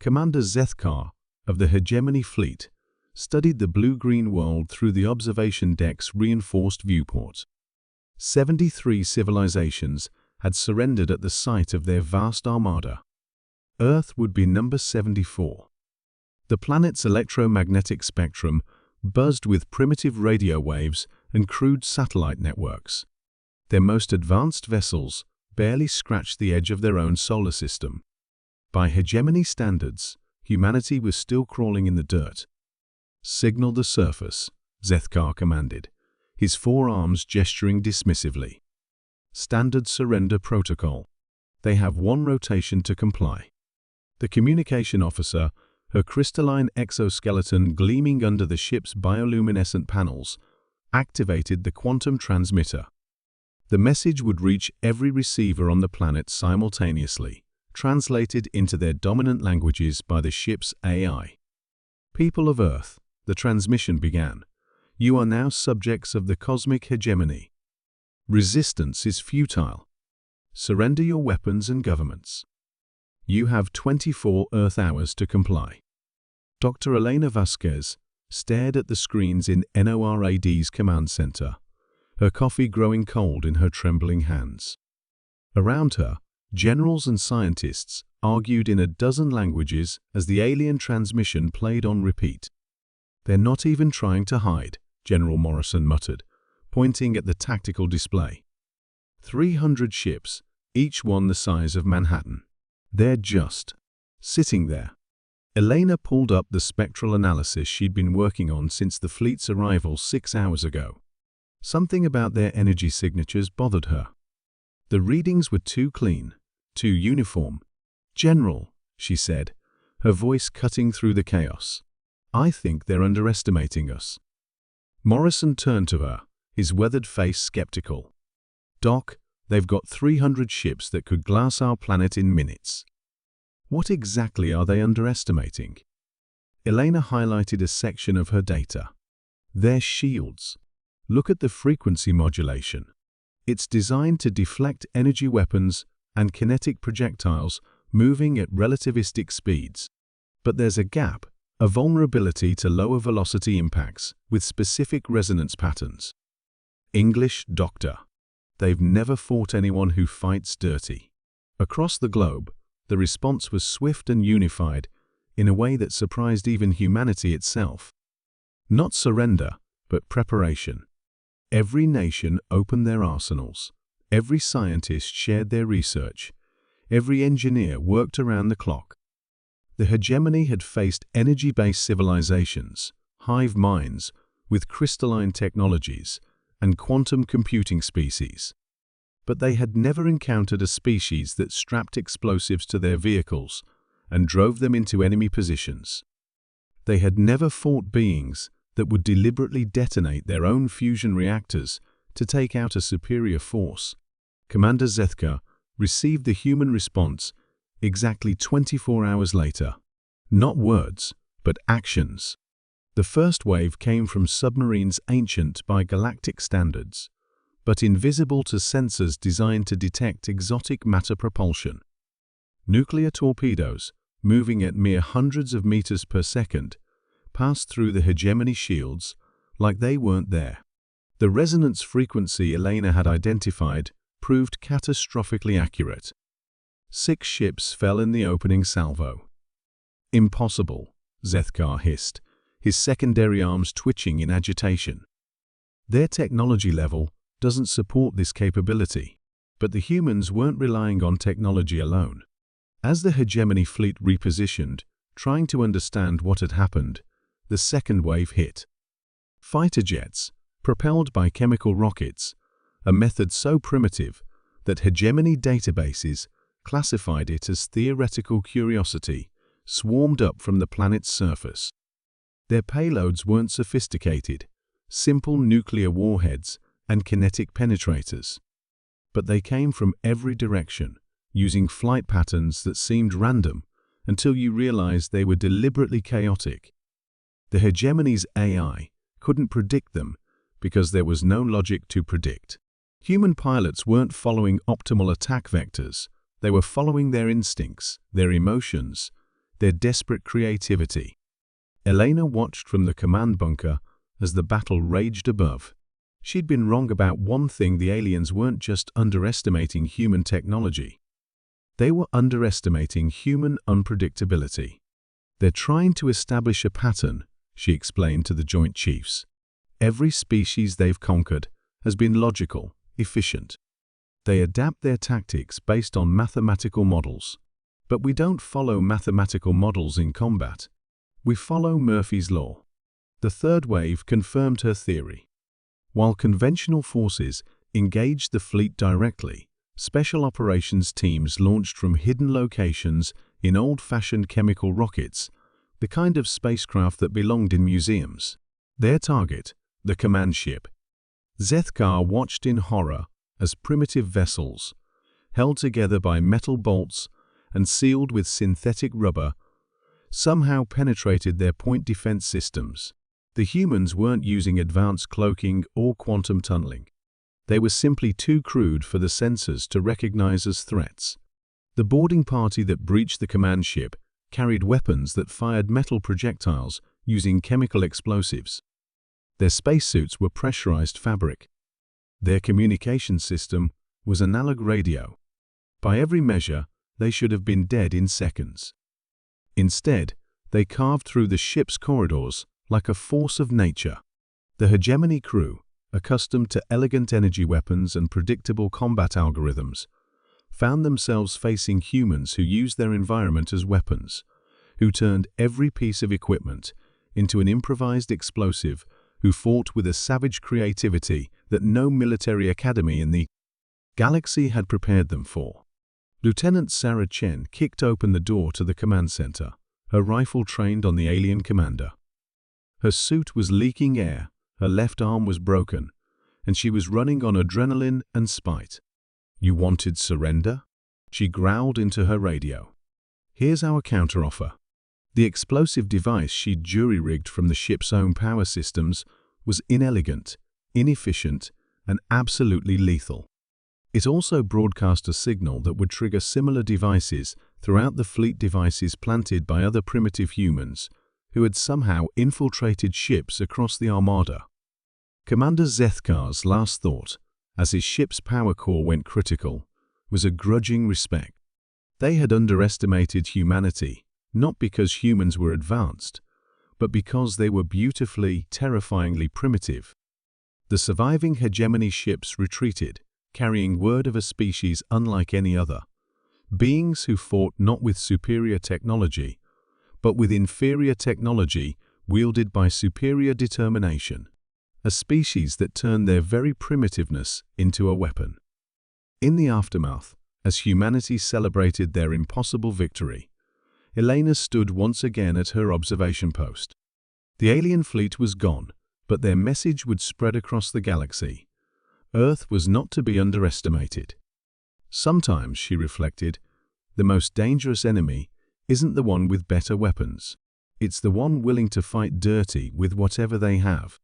Commander Zethkar of the Hegemony Fleet studied the blue-green world through the observation deck's reinforced viewport. 73 civilizations had surrendered at the sight of their vast armada. Earth would be number 74. The planet's electromagnetic spectrum buzzed with primitive radio waves and crude satellite networks. Their most advanced vessels barely scratched the edge of their own solar system. By hegemony standards, humanity was still crawling in the dirt. "Signal the surface," Zethkar commanded, his forearms gesturing dismissively. "Standard surrender protocol. They have one rotation to comply." The communication officer, her crystalline exoskeleton gleaming under the ship's bioluminescent panels, activated the quantum transmitter. The message would reach every receiver on the planet simultaneously, translated into their dominant languages by the ship's AI. "People of Earth," the transmission began, "you are now subjects of the cosmic hegemony. Resistance is futile. Surrender your weapons and governments. You have 24 Earth hours to comply." Dr. Elena Vasquez stared at the screens in NORAD's command center, her coffee growing cold in her trembling hands. Around her, generals and scientists argued in a dozen languages as the alien transmission played on repeat. "They're not even trying to hide," General Morrison muttered, pointing at the tactical display. 300 ships, each one the size of Manhattan. They're just sitting there. Elena pulled up the spectral analysis she'd been working on since the fleet's arrival 6 hours ago. Something about their energy signatures bothered her. The readings were too clean, too uniform. "General," she said, her voice cutting through the chaos, "I think they're underestimating us." Morrison turned to her, his weathered face skeptical. "Doc, they've got 300 ships that could glass our planet in minutes. What exactly are they underestimating?" Elena highlighted a section of her data. "Their shields. Look at the frequency modulation. It's designed to deflect energy weapons and kinetic projectiles moving at relativistic speeds. But there's a gap, a vulnerability to lower velocity impacts with specific resonance patterns." English doctor. They've never fought anyone who fights dirty. Across the globe, the response was swift and unified in a way that surprised even humanity itself. Not surrender, but preparation. Every nation opened their arsenals. Every scientist shared their research. Every engineer worked around the clock. The hegemony had faced energy-based civilizations, hive minds with crystalline technologies, and quantum computing species. But they had never encountered a species that strapped explosives to their vehicles and drove them into enemy positions. They had never fought beings that would deliberately detonate their own fusion reactors to take out a superior force. Commander Zethkar received the human response exactly 24 hours later. Not words, but actions. The first wave came from submarines ancient by galactic standards, but invisible to sensors designed to detect exotic matter propulsion. Nuclear torpedoes, moving at mere hundreds of meters per second, passed through the hegemony shields like they weren't there. The resonance frequency Elena had identified proved catastrophically accurate. 6 ships fell in the opening salvo. "Impossible," Zethkar hissed, his secondary arms twitching in agitation. "Their technology level doesn't support this capability." But the humans weren't relying on technology alone. As the hegemony fleet repositioned, trying to understand what had happened, the second wave hit. Fighter jets, propelled by chemical rockets, a method so primitive that hegemony databases classified it as theoretical curiosity, swarmed up from the planet's surface. Their payloads weren't sophisticated, simple nuclear warheads and kinetic penetrators. But they came from every direction, using flight patterns that seemed random until you realized they were deliberately chaotic. The hegemony's AI couldn't predict them because there was no logic to predict. Human pilots weren't following optimal attack vectors. They were following their instincts, their emotions, their desperate creativity. Elena watched from the command bunker as the battle raged above. She'd been wrong about one thing: the aliens weren't just underestimating human technology. They were underestimating human unpredictability. "They're trying to establish a pattern," she explained to the Joint Chiefs. "Every species they've conquered has been logical, efficient. They adapt their tactics based on mathematical models. But we don't follow mathematical models in combat. We follow Murphy's Law." The third wave confirmed her theory. While conventional forces engaged the fleet directly, special operations teams launched from hidden locations in old-fashioned chemical rockets, the kind of spacecraft that belonged in museums. Their target, the command ship. Zethkar watched in horror as primitive vessels, held together by metal bolts and sealed with synthetic rubber, somehow penetrated their point defense systems. The humans weren't using advanced cloaking or quantum tunneling. They were simply too crude for the sensors to recognize as threats. The boarding party that breached the command ship carried weapons that fired metal projectiles using chemical explosives. Their spacesuits were pressurized fabric. Their communication system was analog radio. By every measure, they should have been dead in seconds. Instead, they carved through the ship's corridors like a force of nature. The hegemony crew, accustomed to elegant energy weapons and predictable combat algorithms, found themselves facing humans who used their environment as weapons, who turned every piece of equipment into an improvised explosive, who fought with a savage creativity that no military academy in the galaxy had prepared them for. Lieutenant Sarah Chen kicked open the door to the command center, her rifle trained on the alien commander. Her suit was leaking air, her left arm was broken, and she was running on adrenaline and spite. "You wanted surrender?" she growled into her radio. "Here's our counteroffer." The explosive device she'd jury-rigged from the ship's own power systems was inelegant, inefficient, and absolutely lethal. It also broadcast a signal that would trigger similar devices throughout the fleet, devices planted by other primitive humans who had somehow infiltrated ships across the Armada. Commander Zethkar's last thought, as his ship's power core went critical, was a grudging respect. They had underestimated humanity, not because humans were advanced, but because they were beautifully, terrifyingly primitive. The surviving hegemony ships retreated, carrying word of a species unlike any other. Beings who fought not with superior technology, but with inferior technology wielded by superior determination. A species that turned their very primitiveness into a weapon. In the aftermath, as humanity celebrated their impossible victory, Elena stood once again at her observation post. The alien fleet was gone, but their message would spread across the galaxy. Earth was not to be underestimated. Sometimes, she reflected, the most dangerous enemy isn't the one with better weapons. It's the one willing to fight dirty with whatever they have.